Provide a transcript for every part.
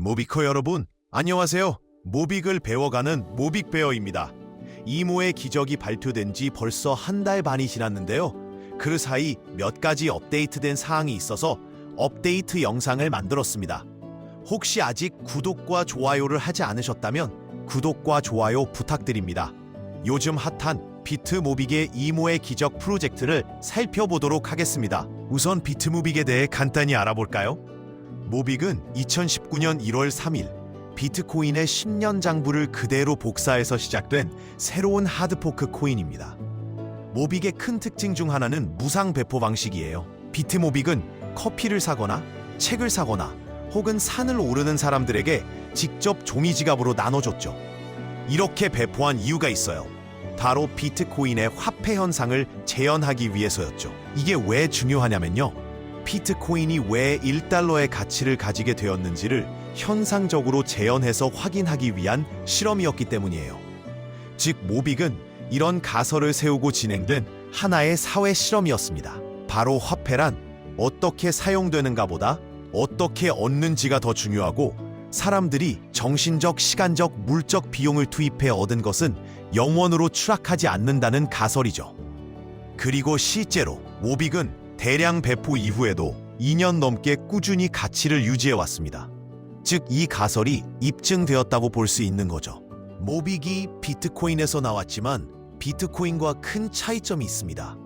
모비커 여러분, 안녕하세요. 모빅을 배워가는 모빅베어입니다. 이모의 기적이 발표된 지 벌써 한 달 반이 지났는데요. 그 사이 몇 가지 업데이트된 사항이 있어서 업데이트 영상을 만들었습니다. 혹시 아직 구독과 좋아요를 하지 않으셨다면 구독과 좋아요 부탁드립니다. 요즘 핫한 비트모빅의 이모의 기적 프로젝트를 살펴보도록 하겠습니다. 우선 비트모빅에 대해 간단히 알아볼까요? 모빅은 2019년 1월 3일 비트코인의 10년 장부를 그대로 복사해서 시작된 새로운 하드포크 코인입니다. 모빅의 큰 특징 중 하나는 무상 배포 방식이에요. 비트모빅은 커피를 사거나 책을 사거나 혹은 산을 오르는 사람들에게 직접 종이 지갑으로 나눠줬죠. 이렇게 배포한 이유가 있어요. 바로 비트코인의 화폐 현상을 재현하기 위해서였죠. 이게 왜 중요하냐면요. 비트코인이 왜 1달러의 가치를 가지게 되었는지를 현상적으로 재현해서 확인하기 위한 실험이었기 때문이에요. 즉, 모빅은 이런 가설을 세우고 진행된 하나의 사회 실험이었습니다. 바로 화폐란 어떻게 사용되는가보다 어떻게 얻는지가 더 중요하고, 사람들이 정신적, 시간적, 물적 비용을 투입해 얻은 것은 영원으로 추락하지 않는다는 가설이죠. 그리고 실제로 모빅은 대량 배포 이후에도 2년 넘게 꾸준히 가치를 유지해왔습니다. 즉, 이 가설이 입증되었다고 볼 수 있는 거죠. 모빅이 비트코인에서 나왔지만 비트코인과 큰 차이점이 있습니다.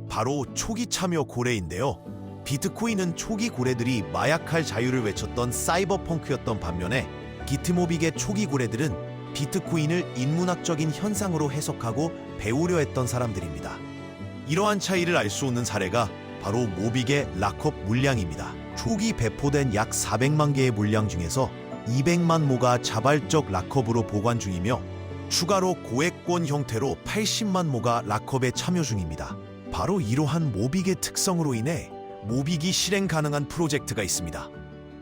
바로 초기 참여 고래인데요. 비트코인은 초기 고래들이 마약할 자유를 외쳤던 사이버펑크였던 반면에 비트모빅의 초기 고래들은 비트코인을 인문학적인 현상으로 해석하고 배우려 했던 사람들입니다. 이러한 차이를 알 수 없는 사례가 바로 모빅의 락컵 물량입니다. 초기 배포된 약 400만 개의 물량 중에서 200만 모가 자발적 락컵으로 보관 중이며 추가로 고액권 형태로 80만 모가 락컵에 참여 중입니다. 바로 이러한 모빅의 특성으로 인해 모빅이 실행 가능한 프로젝트가 있습니다.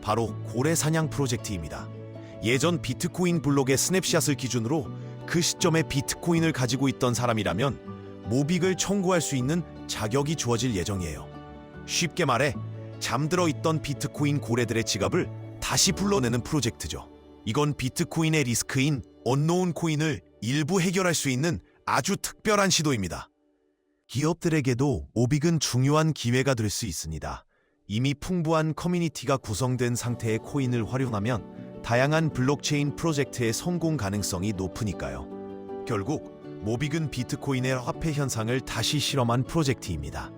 바로 고래 사냥 프로젝트입니다. 예전 비트코인 블록의 스냅샷을 기준으로 그 시점에 비트코인을 가지고 있던 사람이라면 모빅을 청구할 수 있는 자격이 주어질 예정이에요. 쉽게 말해 잠들어 있던 비트코인 고래들의 지갑을 다시 불러내는 프로젝트죠. 이건 비트코인의 리스크인 언노운 코인을 일부 해결할 수 있는 아주 특별한 시도입니다. 기업들에게도 모빅은 중요한 기회가 될 수 있습니다. 이미 풍부한 커뮤니티가 구성된 상태의 코인을 활용하면 다양한 블록체인 프로젝트의 성공 가능성이 높으니까요. 결국 모빅은 비트코인의 화폐 현상을 다시 실험한 프로젝트입니다.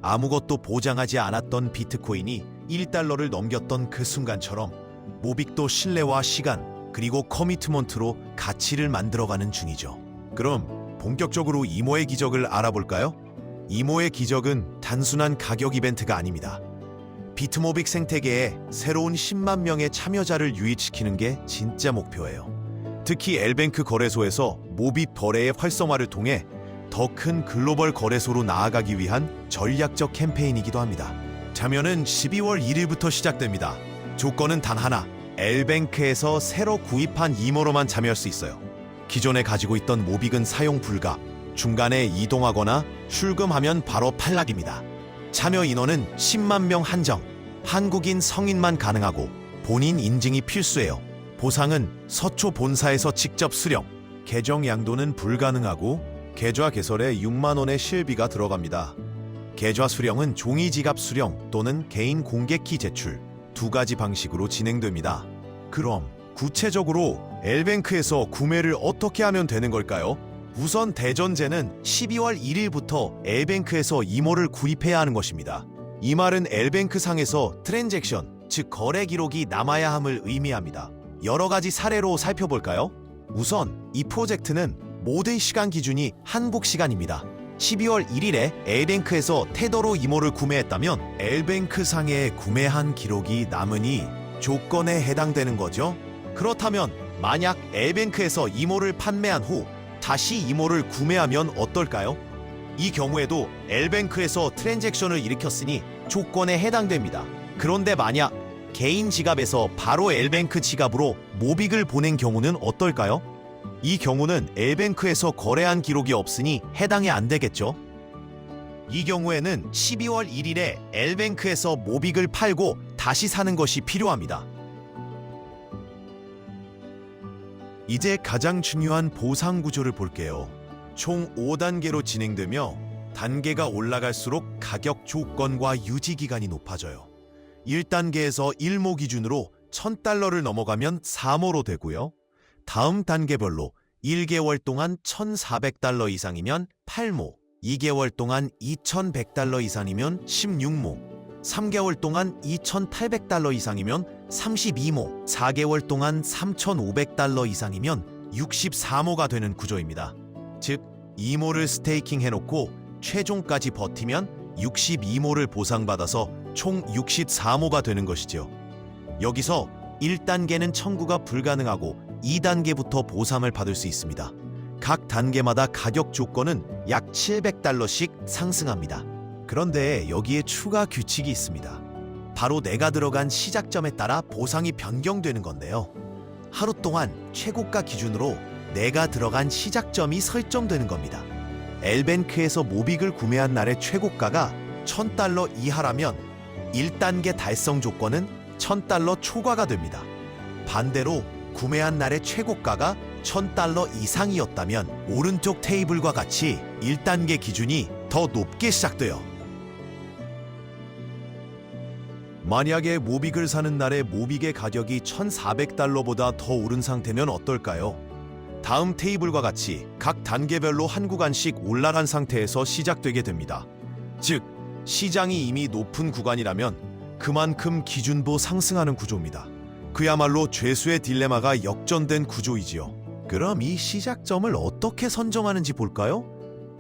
아무것도 보장하지 않았던 비트코인이 1달러를 넘겼던 그 순간처럼 모빅도 신뢰와 시간 그리고 커미트먼트로 가치를 만들어가는 중이죠. 그럼 본격적으로 이모의 기적을 알아볼까요? 이모의 기적은 단순한 가격 이벤트가 아닙니다. 비트모빅 생태계에 새로운 10만 명의 참여자를 유입시키는 게 진짜 목표예요. 특히 엘뱅크 거래소에서 모빅 거래의 활성화를 통해 더 큰 글로벌 거래소로 나아가기 위한 전략적 캠페인이기도 합니다. 참여는 12월 1일부터 시작됩니다. 조건은 단 하나, 엘뱅크에서 새로 구입한 이모로만 참여할 수 있어요. 기존에 가지고 있던 모빅은 사용 불가, 중간에 이동하거나 출금하면 바로 탈락입니다. 참여 인원은 10만 명 한정, 한국인 성인만 가능하고 본인 인증이 필수예요. 보상은 서초 본사에서 직접 수령, 계정 양도는 불가능하고 계좌 개설에 6만 원의 실비가 들어갑니다. 계좌 수령은 종이 지갑 수령 또는 개인 공개키 제출 두 가지 방식으로 진행됩니다. 그럼 구체적으로 엘뱅크에서 구매를 어떻게 하면 되는 걸까요? 우선 대전제는 12월 1일부터 엘뱅크에서 이모를 구입해야 하는 것입니다. 이 말은 엘뱅크 상에서 트랜잭션, 즉 거래 기록이 남아야 함을 의미합니다. 여러 가지 사례로 살펴볼까요? 우선 이 프로젝트는 모든 시간 기준이 한국 시간입니다. 12월 1일에 엘뱅크에서 테더로 이모를 구매했다면 엘뱅크 상에 구매한 기록이 남으니 조건에 해당되는 거죠. 그렇다면 만약 엘뱅크에서 이모를 판매한 후 다시 이모를 구매하면 어떨까요? 이 경우에도 엘뱅크에서 트랜잭션을 일으켰으니 조건에 해당됩니다. 그런데 만약 개인 지갑에서 바로 엘뱅크 지갑으로 모빅을 보낸 경우는 어떨까요? 이 경우는 엘뱅크에서 거래한 기록이 없으니 해당이 안 되겠죠. 이 경우에는 12월 1일에 엘뱅크에서 모빅을 팔고 다시 사는 것이 필요합니다. 이제 가장 중요한 보상 구조를 볼게요. 총 5단계로 진행되며 단계가 올라갈수록 가격 조건과 유지 기간이 높아져요. 1단계에서 1모 기준으로 $1,000를 넘어가면 4모로 되고요. 다음 단계별로 1개월 동안 $1,400 이상이면 8모, 2개월 동안 $2,100 이상이면 16모, 3개월 동안 $2,800 이상이면 32모, 4개월 동안 $3,500 이상이면 64모가 되는 구조입니다. 즉, 2모를 스테이킹 해놓고 최종까지 버티면 62모를 보상받아서 총 64모가 되는 것이죠. 여기서 1단계는 청구가 불가능하고 2단계부터 보상을 받을 수 있습니다. 각 단계마다 가격 조건은 약 $700씩 상승합니다. 그런데 여기에 추가 규칙이 있습니다. 바로 내가 들어간 시작점에 따라 보상이 변경되는 건데요. 하루 동안 최고가 기준으로 내가 들어간 시작점이 설정되는 겁니다. 엘벤크에서 모빅을 구매한 날의 최고가가 $1,000 이하라면 1단계 달성 조건은 $1,000 초과가 됩니다. 반대로 구매한 날의 최고가가 $1,000 이상이었다면 오른쪽 테이블과 같이 1단계 기준이 더 높게 시작돼요. 만약에 모빅을 사는 날에 모빅의 가격이 $1,400보다 더 오른 상태면 어떨까요? 다음 테이블과 같이 각 단계별로 한 구간씩 올라간 상태에서 시작되게 됩니다. 즉, 시장이 이미 높은 구간이라면 그만큼 기준도 상승하는 구조입니다. 그야말로 죄수의 딜레마가 역전된 구조이지요. 그럼 이 시작점을 어떻게 선정하는지 볼까요?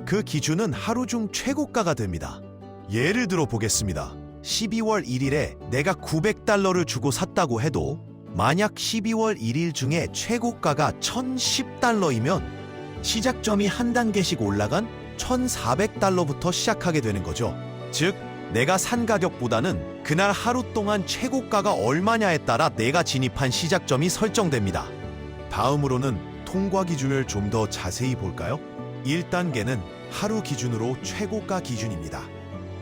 그 기준은 하루 중 최고가가 됩니다. 예를 들어 보겠습니다. 12월 1일에 내가 $900를 주고 샀다고 해도 만약 12월 1일 중에 최고가가 $1,010이면 시작점이 한 단계씩 올라간 $1,400부터 시작하게 되는 거죠. 즉, 내가 산 가격보다는 그날 하루 동안 최고가가 얼마냐에 따라 내가 진입한 시작점이 설정됩니다. 다음으로는 통과 기준을 좀 더 자세히 볼까요? 1단계는 하루 기준으로 최고가 기준입니다.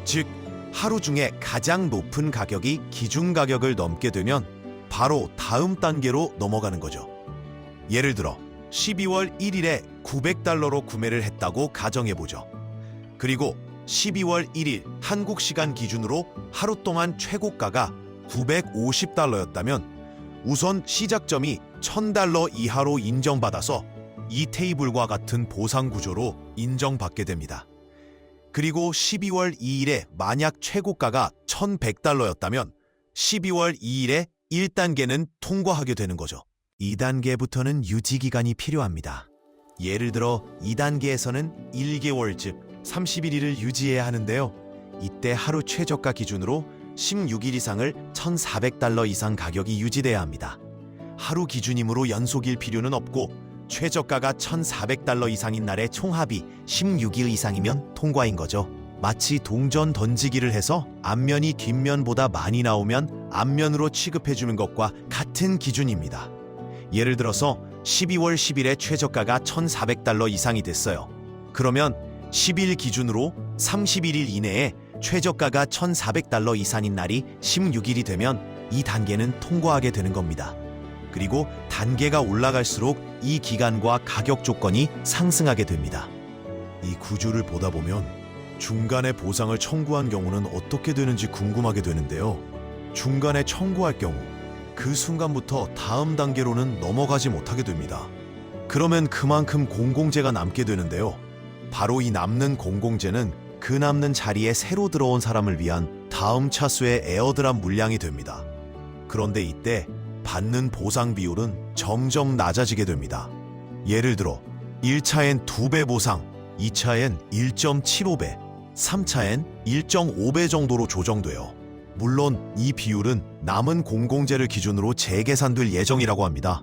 즉, 하루 중에 가장 높은 가격이 기준 가격을 넘게 되면 바로 다음 단계로 넘어가는 거죠. 예를 들어 12월 1일에 $900로 구매를 했다고 가정해보죠. 그리고 12월 1일 한국 시간 기준으로 하루 동안 최고가가 $950였다면 우선 시작점이 $1,000 이하로 인정받아서 이 테이블과 같은 보상 구조로 인정받게 됩니다. 그리고 12월 2일에 만약 최고가가 $1,100였다면 12월 2일에 1단계는 통과하게 되는 거죠. 2단계부터는 유지 기간이 필요합니다. 예를 들어 2단계에서는 1개월 즉 31일을 유지해야 하는데요. 이때 하루 최저가 기준으로 16일 이상을 $1,400 이상 가격이 유지돼야 합니다. 하루 기준이므로 연속일 필요는 없고 최저가가 $1,400 이상인 날의 총합이 16일 이상이면 통과인 거죠. 마치 동전 던지기를 해서 앞면이 뒷면보다 많이 나오면 앞면으로 취급해주는 것과 같은 기준입니다. 예를 들어서 12월 10일에 최저가가 $1,400 이상이 됐어요. 그러면 10일 기준으로 31일 이내에 최저가가 $1,400 이상인 날이 16일이 되면 이 단계는 통과하게 되는 겁니다. 그리고 단계가 올라갈수록 이 기간과 가격 조건이 상승하게 됩니다. 이 구조를 보다 보면 중간에 보상을 청구한 경우는 어떻게 되는지 궁금하게 되는데요. 중간에 청구할 경우 그 순간부터 다음 단계로는 넘어가지 못하게 됩니다. 그러면 그만큼 공공재가 남게 되는데요. 바로 이 남는 공공재는 그 남는 자리에 새로 들어온 사람을 위한 다음 차수의 에어드랍 물량이 됩니다. 그런데 이때 받는 보상 비율은 점점 낮아지게 됩니다. 예를 들어 1차엔 2배 보상, 2차엔 1.75배, 3차엔 1.5배 정도로 조정돼요. 물론 이 비율은 남은 공공재를 기준으로 재계산될 예정이라고 합니다.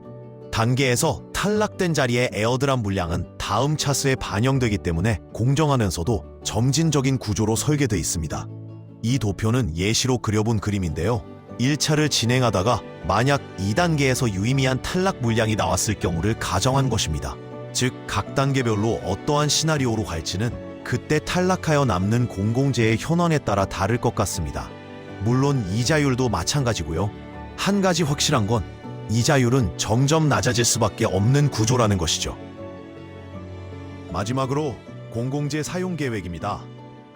단계에서 탈락된 자리의 에어드랍 물량은 다음 차수에 반영되기 때문에 공정하면서도 점진적인 구조로 설계돼 있습니다. 이 도표는 예시로 그려본 그림인데요. 1차를 진행하다가 만약 2단계에서 유의미한 탈락 물량이 나왔을 경우를 가정한 것입니다. 즉, 각 단계별로 어떠한 시나리오로 갈지는 그때 탈락하여 남는 공공재의 현황에 따라 다를 것 같습니다. 물론 이자율도 마찬가지고요. 한 가지 확실한 건 이자율은 점점 낮아질 수밖에 없는 구조라는 것이죠. 마지막으로 공공재 사용 계획입니다.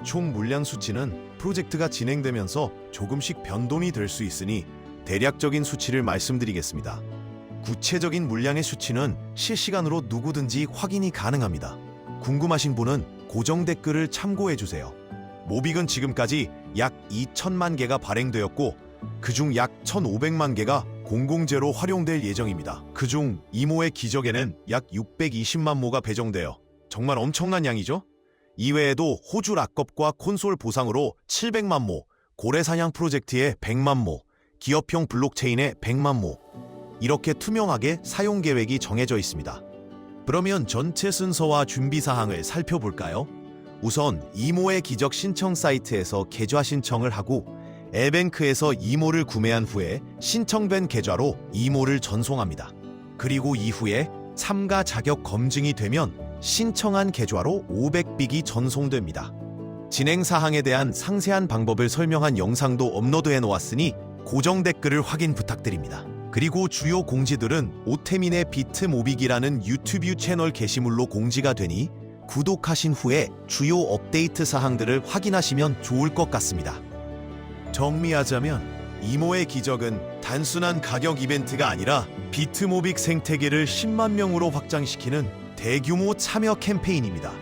총 물량 수치는 프로젝트가 진행되면서 조금씩 변동이 될 수 있으니 대략적인 수치를 말씀드리겠습니다. 구체적인 물량의 수치는 실시간으로 누구든지 확인이 가능합니다. 궁금하신 분은 고정 댓글을 참고해 주세요. 모빅은 지금까지 약 2천만 개가 발행되었고 그중 약 1,500만 개가 공공재로 활용될 예정입니다. 그중 이모의 기적에는 약 620만 모가 배정되어 정말 엄청난 양이죠? 이외에도 호주 락컵과 콘솔 보상으로 700만 모, 고래사냥 프로젝트에 100만 모, 기업형 블록체인에 100만 모, 이렇게 투명하게 사용 계획이 정해져 있습니다. 그러면 전체 순서와 준비 사항을 살펴볼까요? 우선 이모의 기적 신청 사이트에서 계좌 신청을 하고 에뱅크에서 이모를 구매한 후에 신청된 계좌로 이모를 전송합니다. 그리고 이후에 참가 자격 검증이 되면 신청한 계좌로 500빅이 전송됩니다. 진행 사항에 대한 상세한 방법을 설명한 영상도 업로드해 놓았으니 고정 댓글을 확인 부탁드립니다. 그리고 주요 공지들은 오태민의 비트모빅이라는 유튜브 채널 게시물로 공지가 되니 구독하신 후에 주요 업데이트 사항들을 확인하시면 좋을 것 같습니다. 정리하자면 이모의 기적은 단순한 가격 이벤트가 아니라 비트모빅 생태계를 10만 명으로 확장시키는 대규모 참여 캠페인입니다.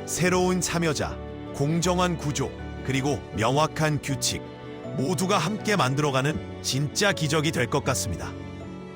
새로운 참여자, 공정한 구조, 그리고 명확한 규칙 모두가 함께 만들어가는 진짜 기적이 될 것 같습니다.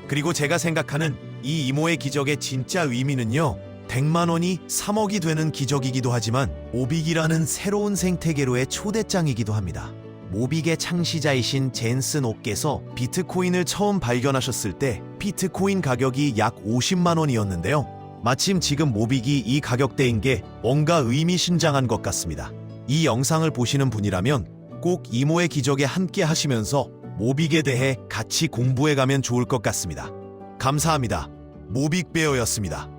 그리고 제가 생각하는 이 이모의 기적의 진짜 의미는요, 100만 원이 3억이 되는 기적이기도 하지만 모빅이라는 새로운 생태계로의 초대장이기도 합니다. 모빅의 창시자이신 젠슨 옥께서 비트코인을 처음 발견하셨을 때 비트코인 가격이 약 50만 원이었는데요. 마침 지금 모빅이 이 가격대인 게 뭔가 의미심장한 것 같습니다. 이 영상을 보시는 분이라면 꼭 이모의 기적에 함께 하시면서 모빅에 대해 같이 공부해가면 좋을 것 같습니다. 감사합니다. 모빅베어였습니다.